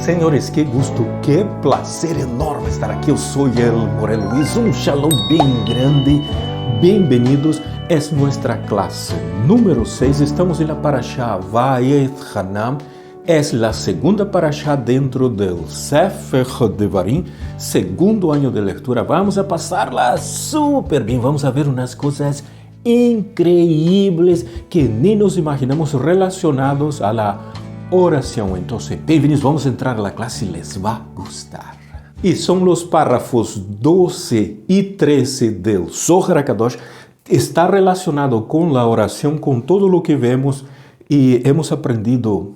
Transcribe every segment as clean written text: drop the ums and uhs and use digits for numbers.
Senhores, que gusto, que placer enorme estar aqui. Eu sou El Morel Luiz, um shalom bem grande. Bem-vindos, é nossa classe número 6. Estamos na Parashá Va'etchanan. É a segunda Parashá dentro do Sefer Devarim, segundo ano de leitura. Vamos a passar-la super bem. Vamos a ver umas coisas increíbles que nem nos imaginamos relacionados a la oração. Então, bem-vindos, vamos entrar na classe, les vai gostar. E são os párrafos 12 e 13 do Zohar HaKadosh. Está relacionado com a oração, com todo o que vemos e hemos aprendido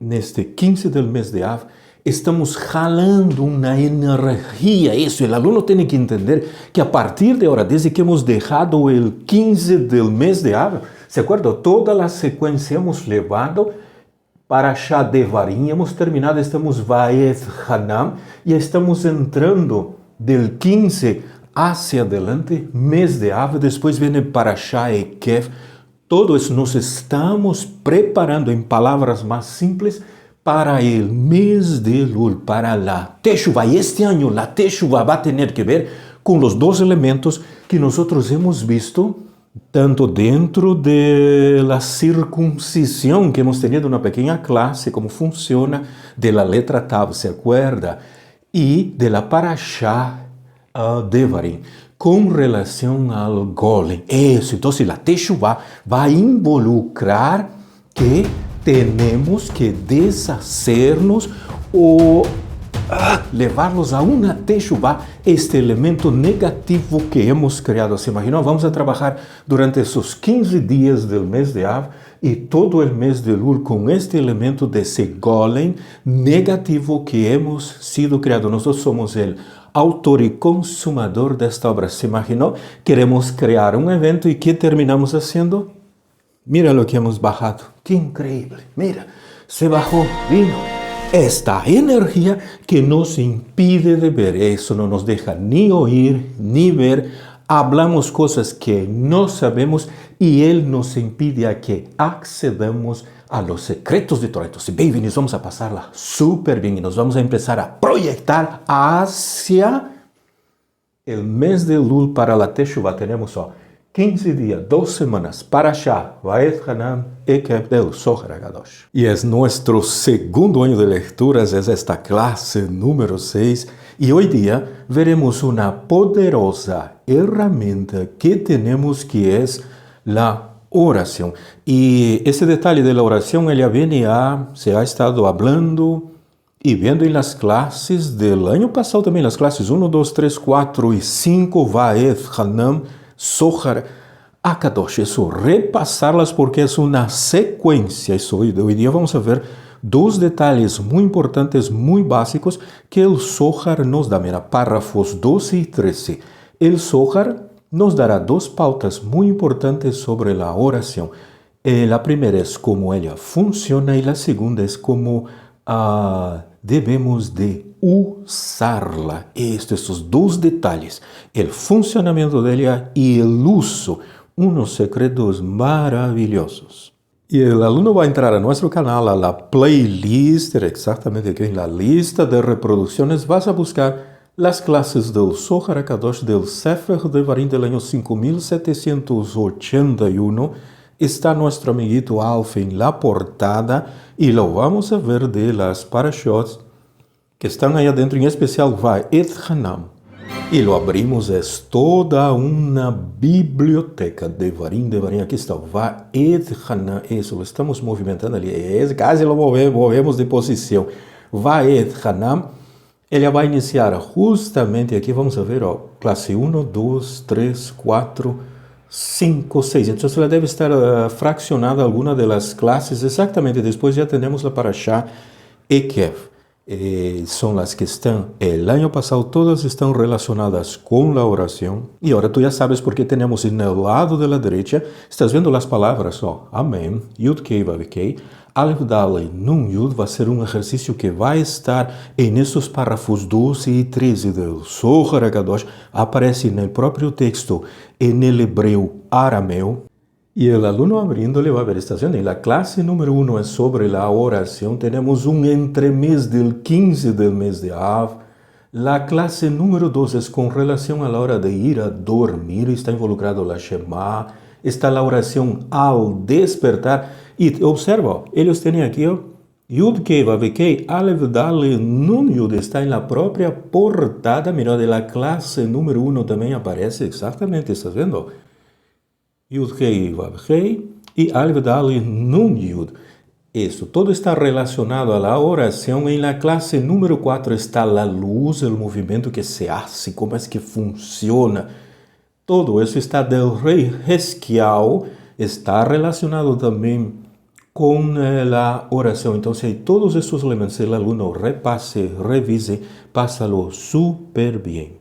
neste 15 do mês de Av. Estamos jalando uma energia. Isso, o aluno tem que entender que a partir de agora, desde que hemos deixado o 15 do mês de Av, se acorda? Toda a sequência hemos levado para Parashá Devarim, hemos terminado, estamos Va'etchanan e estamos entrando del 15 hacia adelante, mês de Av, depois vem Parashá Ekev. Todo isso nós estamos preparando, em palavras mais simples, para o mês de Elul, para a Teshuvah. E este ano a Teshuvah vai ter que ver com os dois elementos que nós hemos visto, tanto dentro da circuncisão, que hemos tenido uma pequena classe, como funciona, da letra Tav, se acorda, e da Parashá Devarim, com relação ao Golem. Isso, então, a Teshuvah vai involucrar que temos que deshacernos ou levar-los a uma Teshuvah, este elemento negativo que hemos criado. Se imaginou? Vamos a trabalhar durante esses 15 dias do mês de Av e todo o mês de Elul com este elemento desse golem negativo que hemos sido criado. Nós somos o autor e consumador desta obra. Se imaginou? Queremos criar um evento e que terminamos fazendo? Mira o que hemos bajado. Que incrível. Mira, se bajou, vino esta energia que nos impide de ver. Isso não nos deixa nem ouvir, nem ver. Hablamos coisas que não sabemos e ele nos impede a que accedamos a los secretos de Torah. Então, bem-vindos, vamos a passar-la super bem e nós vamos a começar a projetar hacia o mês de Elul para a Teshuvah. Temos 15 dias, 2 semanas, Parashá Va'etchanan Ekev del Zohar HaKadosh. E é nosso segundo ano de leituras, é esta classe número 6, e hoje dia veremos uma poderosa ferramenta que temos, que é a oração. E esse detalhe da oração, ele se ha estado falando e vendo em las classes do ano passado também, nas classes 1, 2, 3, 4 e 5, Va'etchanan Zohar HaKadosh. Isso, repassá-las porque é uma sequência. Isso, hoje dia vamos ver dois detalhes muito importantes, muito básicos, que o Zohar nos dá. Mira, párrafos 12 e 13. O Zohar nos dará duas pautas muito importantes sobre a oração. A primeira é como ela funciona e a segunda é como devemos de usá-la. Estes dois detalhes, o funcionamento dela e o uso, uns secretos maravilhosos. E o aluno vai entrar a nosso canal, a la playlist, exatamente aqui na lista de reproduções, vas a buscar as classes do Zohar HaKadosh del Sefer Devarim del ano 5781. Está nosso amiguito Alf em la portada e lo vamos a ver de las parashot que estão aí adentro, em especial Va'etchanan. E lo abrimos, é toda uma biblioteca. Devarim, aqui está Va'etchanan. Isso, lo estamos movimentando ali, quase lo movemos de posição. Va'etchanan, ele vai iniciar justamente aqui, vamos ver, classe 1, 2, 3, 4, 5, 6. Então, ela deve estar fraccionada alguma das classes. Exatamente, depois já temos a Parashá Ekev. São as que estão, o ano passado, todas estão relacionadas com a oração. E agora tu já sabes porque temos no lado da direita, estás vendo as palavras, Amém, Yud Kei Vav Kei, Aleph Dalei Nun Yud, vai ser um exercício que vai estar nesses párrafos 12 e 13 do Zohar HaKadosh, aparece no próprio texto, no hebreu arameu. E o aluno abrindo le va a ver, está vendo? A classe número 1 é sobre a oração. Temos entremés do 15 do mês de Av. A classe número 2 é com relação à hora de ir a dormir. Está involucrado a Shema. Está a oração ao despertar. E observa, eles têm aqui, Yud Kei Vav Kei, Aleph Dale Nun Yud, está na própria portada. Mira, da classe número 1 também aparece exatamente, está vendo? Yud Kei Vav Kei e Aleph Dale Nun Yud. Isso, todo está relacionado à oração. Em la classe número 4 está a luz, o movimento que se hace, como é que funciona. Todo isso está del rei Hezquiel, está relacionado também com a oração. Então, se todos esses elementos o aluno repasse, revise, passa-lo super bem.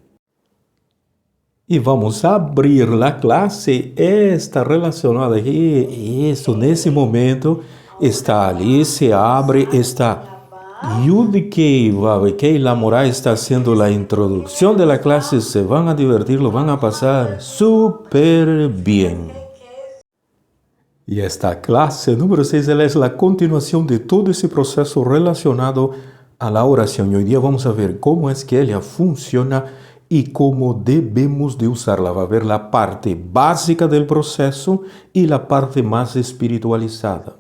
E vamos abrir a classe. Está relacionada aqui. Isso, nesse momento, está ali, se abre, está Yud Kei Vav Kei. La Moral está sendo a introdução da classe. Se vão a divertir, lo vão a passar super bem. E esta classe número 6 ela é a continuação de todo esse processo relacionado à oração. E hoje dia vamos a ver como é que ela funciona e como devemos de usá-la. Vai ver a parte básica do processo e a parte mais espiritualizada.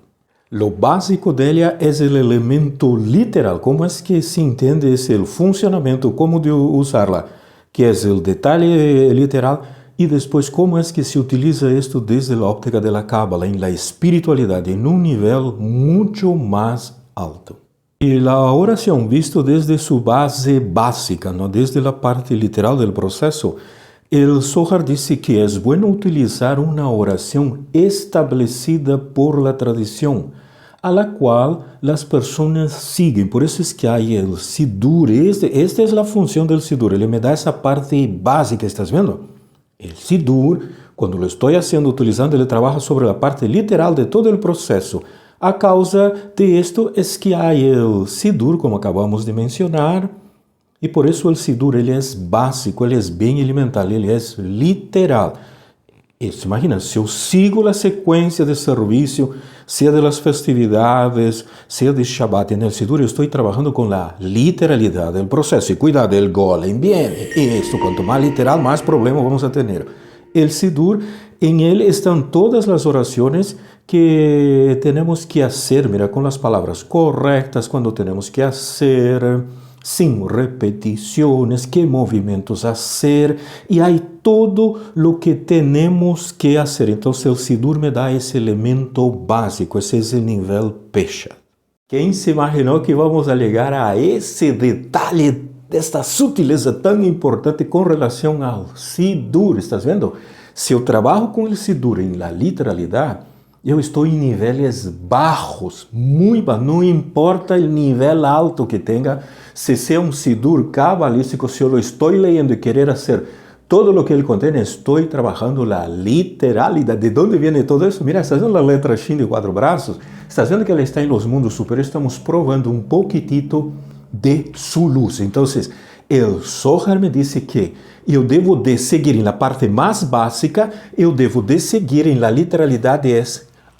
Lo básico dela é o elemento literal, como é que se entende esse funcionamento, como de usá-la, que é o detalhe literal, e depois como é que se utiliza isto desde a óptica da Cábala, em la espiritualidade, em nível muito mais alto. E a oração, visto desde sua base básica, não desde a parte literal do processo, o Zohar disse que é bueno utilizar uma oração estabelecida por la tradição, a la qual as pessoas seguem. Por isso é que há o Sidur. Esta é a função do Sidur. Ele me dá essa parte básica, ¿estás vendo? O Sidur, quando lo estou utilizando, ele trabalha sobre a parte literal de todo o processo. A causa de isto é que há o Sidur, como acabamos de mencionar, e por isso o Sidur ele é básico, ele é bem elementar, ele é literal. Isso, imagina, se eu sigo a sequência de serviço, seja das festividades, seja de Shabbat, no Sidur eu estou trabalhando com a literalidade do processo. E cuidado, el golem viene. Isso, quanto mais literal, mais problema vamos a ter. El Sidur, em ele estão todas as orações que temos que fazer, mira, com as palavras corretas, quando temos que fazer, sem repetições, que movimentos fazer, e aí todo o que temos que fazer. Então, o Sidur me dá esse elemento básico, esse é o nível Pesha. Quem se imaginou que vamos a chegar a esse detalhe, desta sutileza tão importante com relação ao Sidur? Estás vendo? Se eu trabalho com o Sidur em la literalidade, eu estou em níveis baixos, muito baixos, não importa o nível alto que tenha, se é um Sidur cabalístico, se eu estou lendo e querer fazer todo o que ele contém, estou trabalhando a literalidade. De onde vem todo isso? Mira, estás vendo a letra Shin de 4 braços? Estás vendo que ela está em los mundos superiores? Estamos provando um pouquitito de sua luz. Então, o Zohar me disse que eu devo de seguir na parte mais básica, eu devo de seguir em la literalidade, é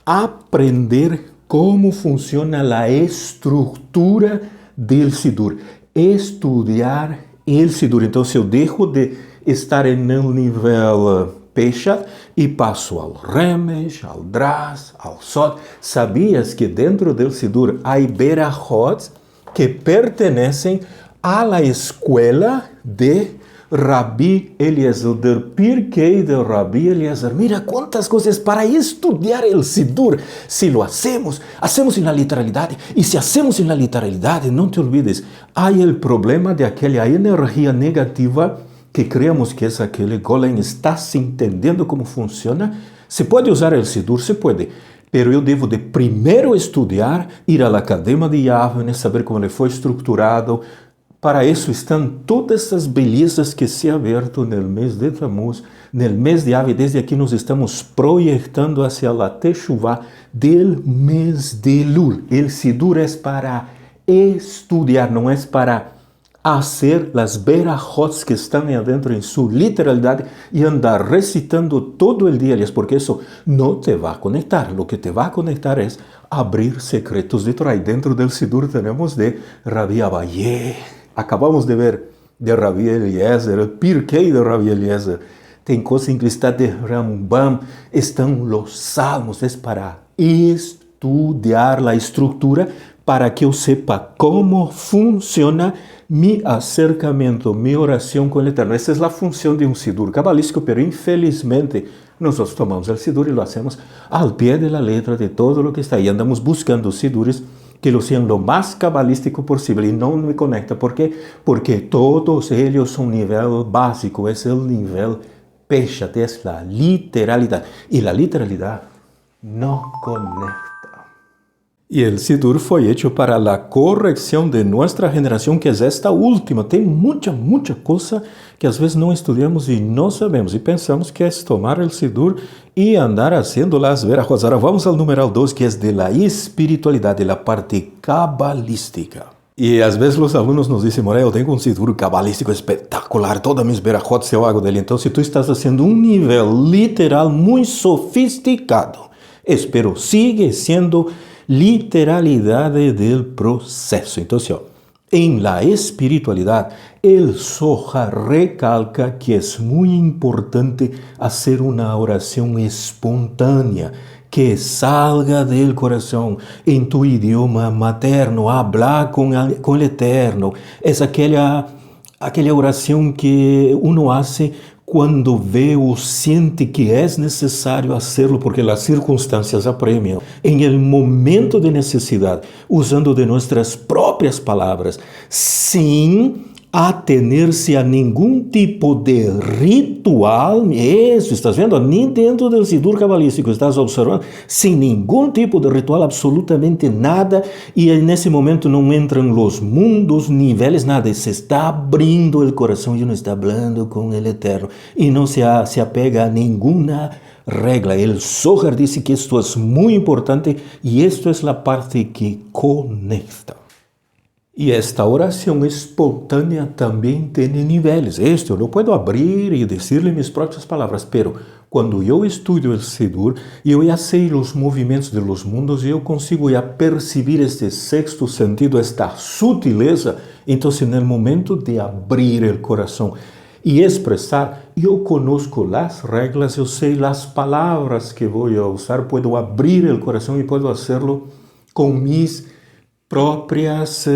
aprender como funciona a estrutura do Sidur, estudar o Sidur. Então, se eu deixo de estar no nível Pesha e passo ao Remesh, ao Dras, ao Sod, sabias que dentro do Sidur há Berachot que pertenecem à escola de Rabbi Eliezer, do Pirkei de Rabbi Eliezer. Mira quantas coisas para estudar o Sidur. Se lo hacemos na literalidade. E se hacemos na literalidade, não te olvides, há o problema de aquela energia negativa que criamos que é aquele golem está se entendendo como funciona. Se pode usar o Sidur? Se pode. Pero eu devo de primeiro estudar, ir à Academia de Yavne, saber como ele foi estruturado. Para isso estão todas essas belezas que se aberto no mês de Tammuz, no mês de Av. Desde aqui nós estamos projetando hacia a Teshuvah del mês de Elul. El Sidur é para estudar, não é para hacer las verajots que están ahí adentro en su literalidad y andar recitando todo el día, porque eso no te va a conectar. Lo que te va a conectar es abrir secretos de Torah. Y dentro del Sidur tenemos de Rabbi Abaye. Acabamos de ver de Rabbi Eliezer, el Pirkei de Rabbi Eliezer. Tem coisa inclistada de Rambam, estão los salmos, es para estudiar la estructura para que eu sepa como funciona mi acercamiento, mi oración con el Eterno. Esa es la función de un Sidur cabalístico, pero infelizmente nosotros tomamos el Sidur y lo hacemos al pie de la letra de todo lo que está ahí. Andamos buscando Sidures que lo sean lo más cabalístico posible y no me conecta. ¿Por qué? Porque todos ellos son nivel básico, es el nivel Peshat, es la literalidad. Y la literalidad no conecta. Y el Sidur fue hecho para la corrección de nuestra generación, que es esta última. Tem mucha cosa que às vezes não estudamos e não sabemos. E pensamos que é tomar el Sidur e andar haciendo las verajos. Ahora vamos al numeral 2, que es de la espiritualidad, de la parte cabalística. E às vezes os alunos nos dizem, Morel, eu tenho um Sidur cabalístico espetacular, todas mis verajotes eu hago dele. Então, se tu estás haciendo um nível literal muito sofisticado, pero sigue sendo literalidade del proceso. Entonces, en la espiritualidad, el Zohar recalca que es muy importante hacer una oración espontánea, que salga del corazón, en tu idioma materno, hablar con el Eterno. Es aquella oración que uno hace cuando ve o siente que es necesario hacerlo porque las circunstancias apremian. En el momento de necesidad, usando de nuestras propias palabras, sin atenerse a ningún tipo de ritual. Eso, estás viendo, ni dentro del Sidur cabalístico estás observando, sin ningún tipo de ritual, absolutamente nada, y en ese momento no entran los mundos, niveles, nada, se está abriendo el corazón y uno está hablando con el Eterno, y no se apega a ninguna regla. El Zohar dice que esto es muy importante, y esto es la parte que conecta. Y esta oración espontánea también tiene niveles. Esto yo lo puedo abrir y decirle mis propias palabras, pero cuando yo estudio el Sidur, yo ya sé los movimientos de los mundos y yo consigo ya percibir este sexto sentido, esta sutileza. Entonces, en el momento de abrir el corazón y expresar, yo conozco las reglas, yo sé las palabras que voy a usar, puedo abrir el corazón y puedo hacerlo con mis propios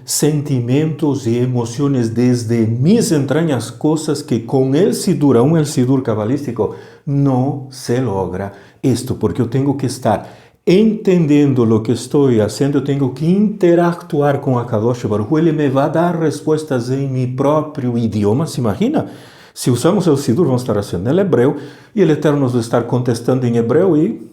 sentimientos y emociones desde mis entrañas, cosas que con el Sidur, aún el Sidur cabalístico, no se logra esto, porque yo tengo que estar entendiendo lo que estoy haciendo, tengo que interactuar con Akadosh Baruj Hu, Él me va a dar respuestas en mi propio idioma, ¿se imagina? Si usamos el Sidur, vamos a estar haciendo el hebreo, y el Eterno nos va a estar contestando en hebreo, y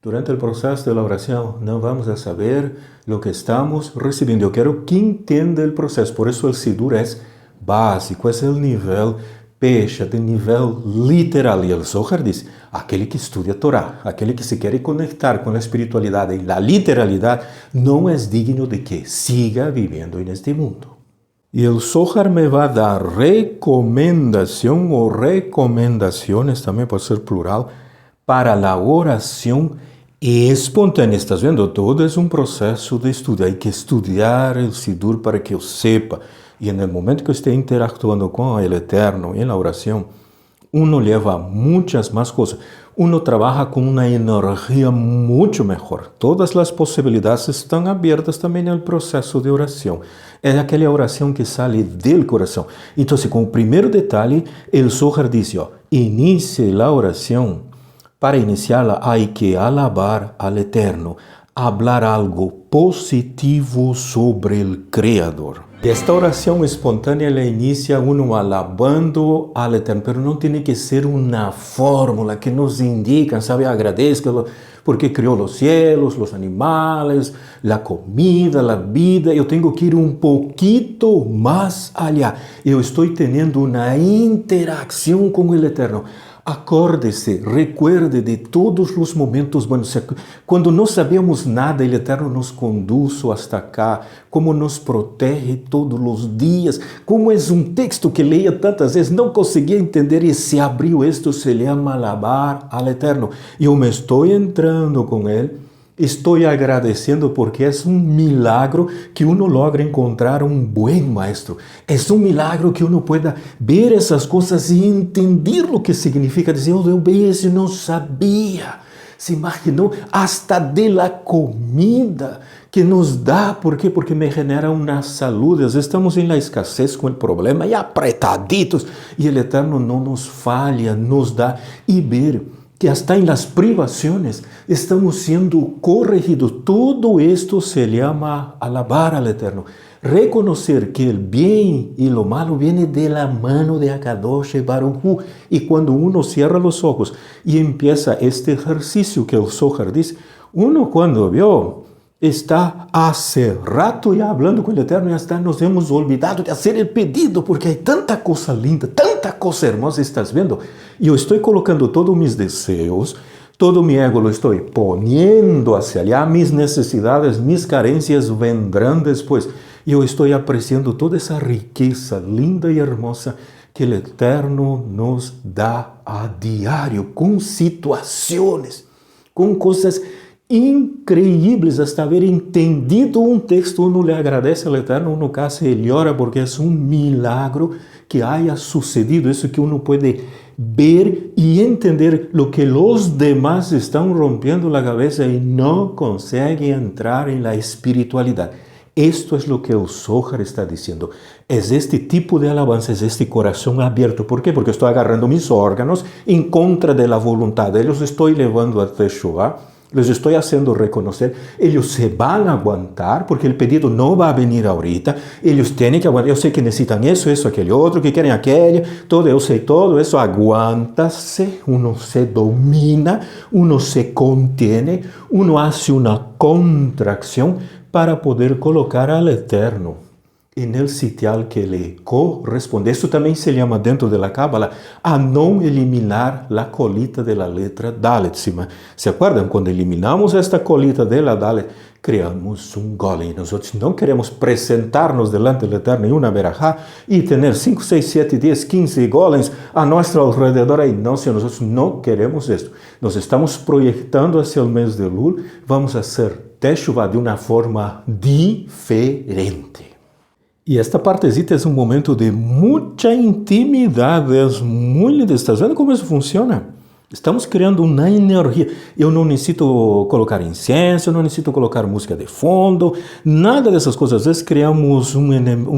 durante el proceso de la oración no vamos a saber lo que estamos recibiendo. Yo quiero que entienda el proceso. Por eso el Sidur es básico, es el nivel Peshat, el nivel literal. Y el Zohar dice, aquel que estudia Torah, aquel que se quiere conectar con la espiritualidad y la literalidad, no es digno de que siga viviendo en este mundo. Y el Zohar me va a dar recomendación o recomendaciones, también puede ser plural, para la oración espontânea. Estás vendo? Todo es un proceso de estudio. Hay que estudiar el Sidur para que yo sepa. Y en el momento que esté interactuando con el Eterno en la oración, uno lleva muchas más cosas. Uno trabaja con una energía mucho mejor. Todas las posibilidades están abiertas también en el proceso de oración. Es aquella oración que sale del corazón. Entonces, con el primer detalle, el Zohar dice, inicie la oración. Para iniciarla hay que alabar al Eterno, hablar algo positivo sobre el Creador. Esta oración espontánea la inicia uno alabando al Eterno, pero no tiene que ser una fórmula que nos indica, ¿sabe? Agradezca porque creó los cielos, los animales, la comida, la vida. Yo tengo que ir un poquito más allá. Yo estoy teniendo una interacción con el Eterno. Acorde-se, recuerde de todos os momentos buenos. Quando não sabemos nada, o Eterno nos conduz hasta cá, como nos protege todos os dias, como é um texto que leia tantas vezes, não conseguia entender e se abriu isto, se chama alabar al Eterno. Eu me estou entrando com ele. Estou agradecendo porque é um milagro que uno logra encontrar um bom maestro. É um milagro que uno pueda ver essas coisas e entender o que significa. Dizer, eu bem isso não sabia. Se imaginou hasta de la comida que nos dá. ¿Por quê? Porque me genera uma saúde. Às vezes estamos em la escassez com o problema e apretaditos. E o Eterno não nos falha, nos dá. E ver que hasta em las privaciones estamos sendo corregidos. Todo esto se llama alabar al Eterno. Reconocer que el bien y lo malo viene de la mano de Akadosh Baruch Hu. Y cuando uno cierra los ojos y empieza este ejercicio que el Zohar dice, uno cuando vio está hace rato ya hablando con el Eterno y hasta nos hemos olvidado de hacer el pedido porque hay tanta cosa linda, tanta cosa hermosa, estás viendo. Y yo estoy colocando todos mis deseos, todo mi ego lo estoy poniendo hacia allá, mis necesidades, mis carencias vendrán después. Yo estoy apreciando toda esa riqueza linda y hermosa que el Eterno nos da a diario, con situaciones, con cosas increíbles. Hasta haber entendido um texto, uno le agradece ao Eterno, uno casi llora porque é um milagro que haya sucedido, isso que uno pode ver e entender lo que los demás estão rompendo la cabeza e não conseguem entrar en la espiritualidad. Esto es lo que el Zohar está diciendo. Es este tipo de alabanza, es este corazón abierto. ¿Por qué? Porque estoy agarrando mis órganos en contra de la voluntad. Los estoy llevando a Teshuvah. Les estoy haciendo reconocer, ellos se van a aguantar porque el pedido no va a venir ahorita, ellos tienen que aguantar, yo sé que necesitan eso, aquello otro, que quieren aquello, todo, yo sé todo eso, aguántase, uno se domina, uno se contiene, uno hace una contracción para poder colocar al Eterno en el sitial que le corresponde. Eso también se llama dentro de la Cábala a no eliminar la colita de la letra Dalet. ¿Se acuerdan? Cuando eliminamos esta colita de la Dalet, creamos un golem. Nosotros no queremos presentarnos delante del Eterno en una verajá y tener 5, 6, 7, 10, 15 golems a nuestro alrededor. Ahí no, si nosotros no queremos esto. Nos estamos proyectando hacia el mes de Elul. Vamos a hacer Teshuvah de una forma diferente. E esta partecita é um momento de muita intimidade, é muito lindo. Estás vendo como isso funciona? Estamos criando uma energia. Eu não necessito colocar incenso, eu não necessito colocar música de fundo, nada dessas coisas. Às vezes criamos um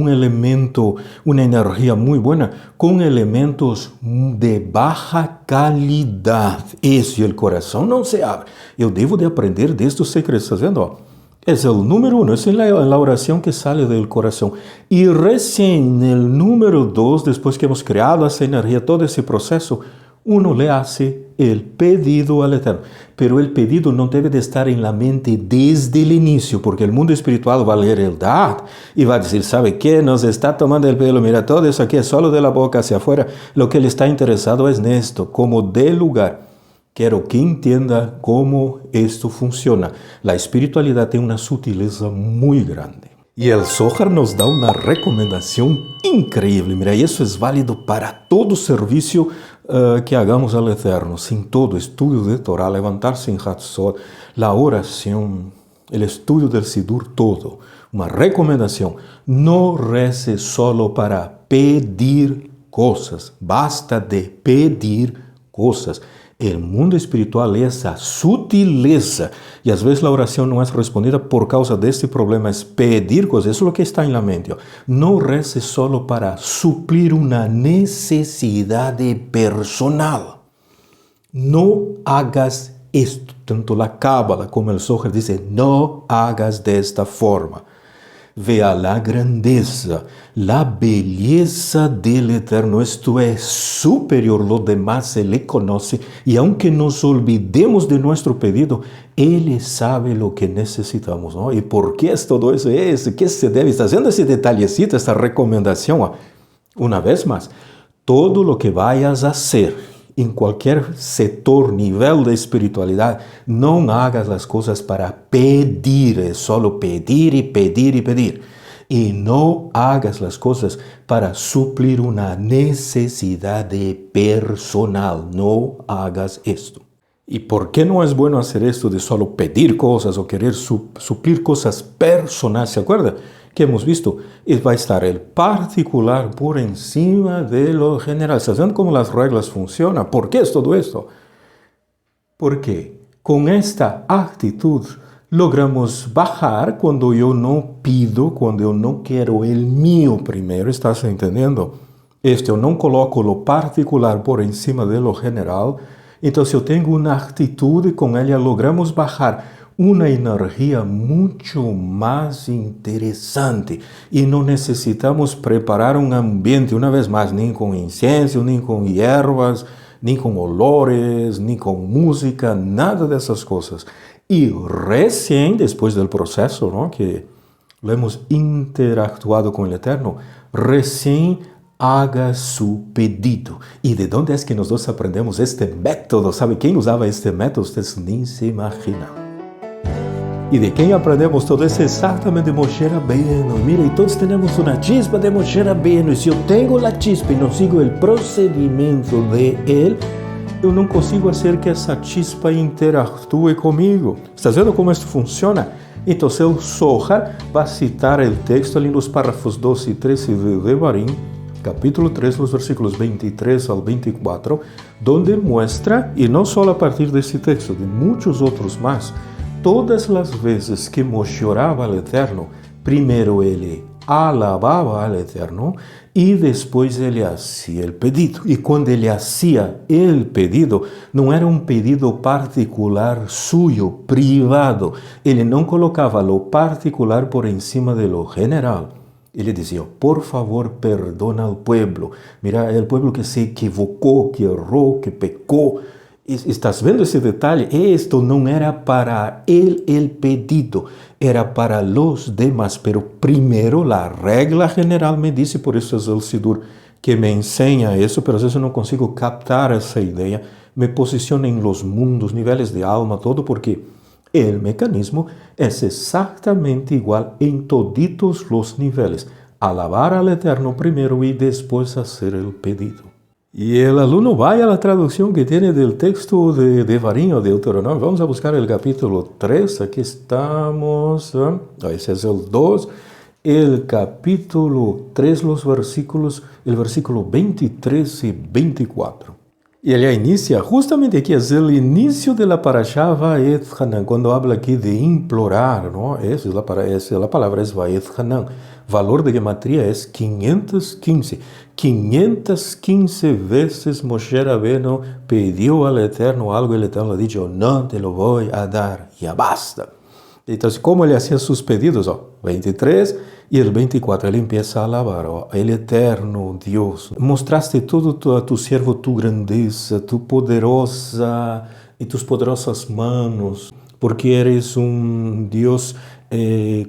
elemento, uma energia muito boa com elementos de baixa qualidade. Esse o coração não se abre. Eu devo de aprender destes secretos. Estás vendo? Es el número 1, es la oración que sale del corazón. Y recién en el número 2, después que hemos creado esa energía, todo ese proceso, uno le hace el pedido al Eterno. Pero el pedido no debe de estar en la mente desde el inicio, porque el mundo espiritual va a leer el Da'at y va a decir, ¿sabe qué? Nos está tomando el pelo, mira, todo eso aquí es solo de la boca hacia afuera. Lo que él está interesado es en esto, como de lugar. Quero que entenda como esto funciona. La espiritualidad tiene una sutileza muy grande. Y el Zohar nos da una recomendación increíble. Mira, eso es válido para todo servicio que hagamos al Eterno. Sin todo, estudio de Torah, levantarse en Hatzot, la oración, el estudio del Sidur, todo. Una recomendación. No rece solo para pedir cosas. Basta de pedir cosas. El mundo espiritual es esa sutileza y a veces la oración no es respondida por causa de este problema, es pedir cosas, eso es lo que está en la mente. No reces solo para suplir una necesidad personal. No hagas esto, tanto la Cábala como el Zohar dice, no hagas de esta forma. Vea la grandeza, la belleza del Eterno. Esto es superior, lo demás se le conoce. Y aunque nos olvidemos de nuestro pedido, Él sabe lo que necesitamos, ¿no? ¿Y por qué es todo eso? ¿Qué se debe? Está haciendo ese detallecito, esta recomendación. Una vez más, todo lo que vayas a hacer em qualquer setor, nível de espiritualidade, não hagas as coisas para pedir, é só pedir e pedir e pedir. E não hagas as coisas para suplir uma necessidade personal. Não hagas isto. ¿Y por qué no es bueno hacer esto de solo pedir cosas o querer suplir cosas personales? ¿Se acuerda? Que hemos visto, va a estar el particular por encima de lo general. ¿Estás viendo cómo las reglas funcionan? ¿Por qué es todo esto? Porque con esta actitud logramos bajar cuando yo no pido, cuando yo no quiero el mío primero. ¿Estás entendiendo? Yo no coloco lo particular por encima de lo general. Entonces yo tengo una actitud y con ella logramos bajar una energía mucho más interesante y no necesitamos preparar un ambiente, una vez más, ni con incienso, ni con hierbas, ni con olores, ni con música, nada de esas cosas. Y recién después del proceso, ¿no?, que lo hemos interactuado con el Eterno, recién haga su pedido. ¿Y de dónde es que nosotros aprendemos este método? ¿Sabe quién usaba este método? Ustedes ni se imaginan. ¿Y de quién aprendemos todo eso? Exactamente de Moshe Rabbeinu. Mira, y todos tenemos una chispa de Moshe Rabbeinu. Y si yo tengo la chispa y no sigo el procedimiento de él, yo no consigo hacer que esa chispa interactúe conmigo. ¿Estás viendo cómo esto funciona? Entonces el Zohar va a citar el texto en los párrafos 2 y 13 de Devarim, capítulo 3, los versículos 23 al 24, donde muestra, y no solo a partir de ese texto, de muchos otros más, todas las veces que Moshe oraba al Eterno, primero él alababa al Eterno y después él hacía el pedido. Y cuando él hacía el pedido, no era un pedido particular suyo, privado. Él no colocaba lo particular por encima de lo general. Ele dizia, por favor, perdona al pueblo. Mira, el pueblo que se equivocó, que erró, que pecó. ¿Estás viendo ese detalle? Esto no era para él el pedido, era para los demás. Pero primero la regla general me dice, por eso es el Sidur que me enseña eso, pero a veces no consigo captar esa idea. Me posiciona en los mundos, niveles de alma, todo, porque el mecanismo es exactamente igual en toditos los niveles. Alabar al Eterno primero y después hacer el pedido. Y el alumno vaya a la traducción que tiene del texto de Devarim o de Deuteronomio. Vamos a buscar el capítulo 3. Aquí estamos. Ese es el 2. El capítulo 3, el versículo 23 y 24. Y ella inicia, justamente aquí es el inicio de la parashá Va'et Hanan, cuando habla aquí de implorar, ¿no? La palabra es Va'et Hanan. Valor de gematría es 515. 515 veces Moshe Rabbeinu pidió al Eterno algo y el Eterno le ha dicho, no te lo voy a dar, ya basta. Entonces, ¿cómo él hacía sus pedidos? 23 y el 24, él empieza a alabar, el Eterno Dios. Mostraste todo a tu siervo tu grandeza, tu poderosa y tus poderosas manos, porque eres un Dios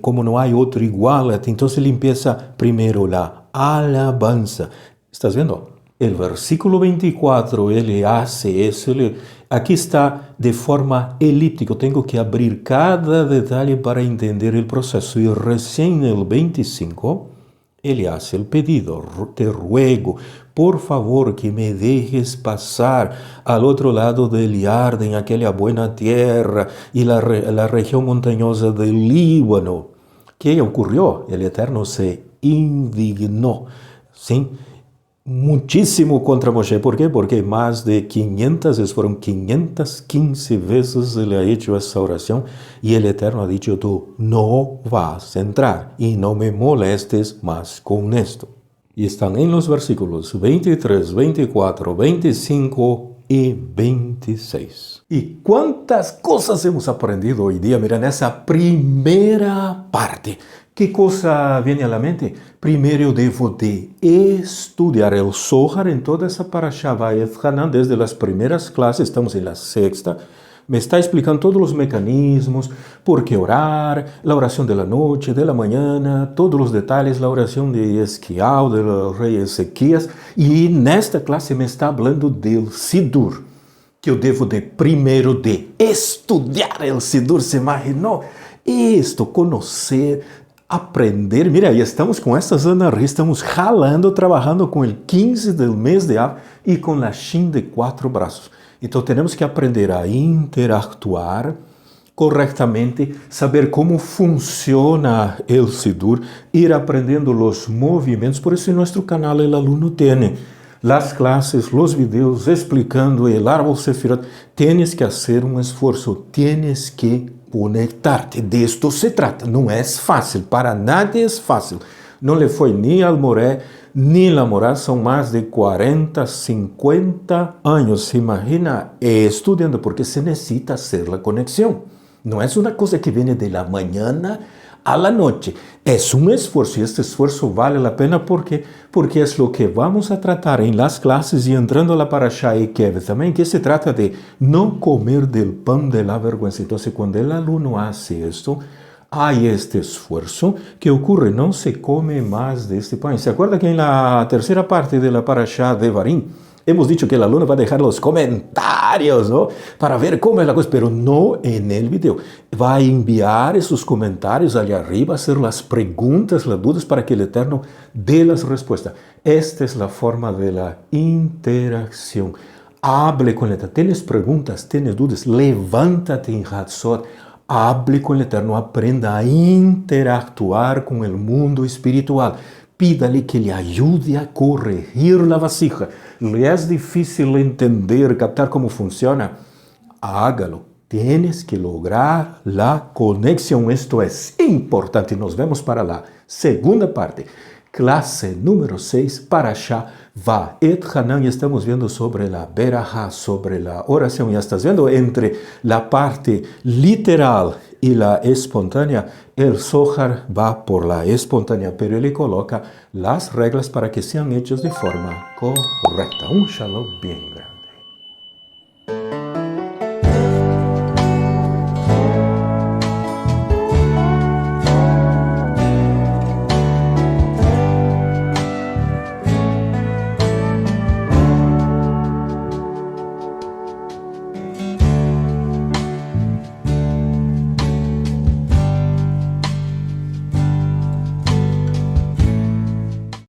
como no hay otro igual a ti. Entonces él empieza primero la alabanza. ¿Estás viendo? El versículo 24, él hace eso. Aquí está de forma elíptica. Tengo que abrir cada detalle para entender el proceso. Y recién en el 25, él hace el pedido. Te ruego, por favor, que me dejes pasar al otro lado del Jordán, aquella buena tierra y la región montañosa del Líbano. ¿Qué ocurrió? El Eterno se indignó, ¿sí?, muchísimo contra Moshe. ¿Por qué? Porque más de 515 veces le ha hecho esa oración y el Eterno ha dicho, tú no vas a entrar y no me molestes más con esto. Y están en los versículos 23, 24, 25 y 26. ¿Y cuántas cosas hemos aprendido hoy día? Mira, en esa primera parte. ¿Qué cosa viene a la mente? Primero debo de estudiar el Zohar en toda esa parashá Va'et Hanan desde las primeras clases. Estamos en la sexta. Me está explicando todos os mecanismos, por que orar, a oração da noite, da manhã, todos os detalhes, a oração de Esquial, do rei Ezequias. E nesta classe me está falando do Sidur, que eu devo primeiro de estudar o Sidur. Se imaginou? Isto, conhecer, aprender. Mira, aí estamos com estas anarrias, estamos ralando, trabalhando com o 15 do mês de Av e com a Shin de 4 braços. Então temos que aprender a interactuar corretamente, saber como funciona o Sidur, ir aprendendo os movimentos. Por isso, em nosso canal, o aluno tem as classes, os vídeos explicando o árbol Sefirot. Tienes que fazer um esforço, tienes que conectar-te. De esto se trata. Não é fácil, para nada é fácil. Não lhe foi nem al Moré, nem la Morá, são mais de 40, 50 anos. Se imagina estudando, porque se necessita fazer a conexão. Não é uma coisa que vem de la mañana a la noche. É um esforço, e este esforço vale a pena porque é o que vamos a tratar em las classes e entrando lá para Parashá e Kev também, que se trata de não comer del pão de la vergüenza. Então, quando o aluno hace isto, há este esforço que ocorre, não se come mais deste pão. ¿Se acuerda que na terceira parte de la Parashá de Varim, hemos dicho que el alumno va a dejar los comentarios, ¿no? Para ver cómo es la cosa, pero no en el video. Va a enviar esos comentarios allá arriba, hacer las preguntas, las dudas, para que el Eterno dé las respuestas. Esta es la forma de la interacción. Hable con el Eterno. ¿Tienes preguntas? ¿Tienes dudas? Levántate en Hatzot. Hable con el Eterno. Aprenda a interactuar con el mundo espiritual. Pídale que le ayude a corregir la vasija. ¿Le es difícil entender, captar cómo funciona? Hágalo. Tienes que lograr la conexión. Esto es importante. Nos vemos para la segunda parte. Clase número 6, Parashá Va'et Hanan. Y estamos viendo sobre la Berajá, sobre la oración. Ya estás viendo entre la parte literal y la espontánea. El Zohar va por la espontánea, pero él coloca las reglas para que sean hechas de forma correcta. Un shalom bien grande.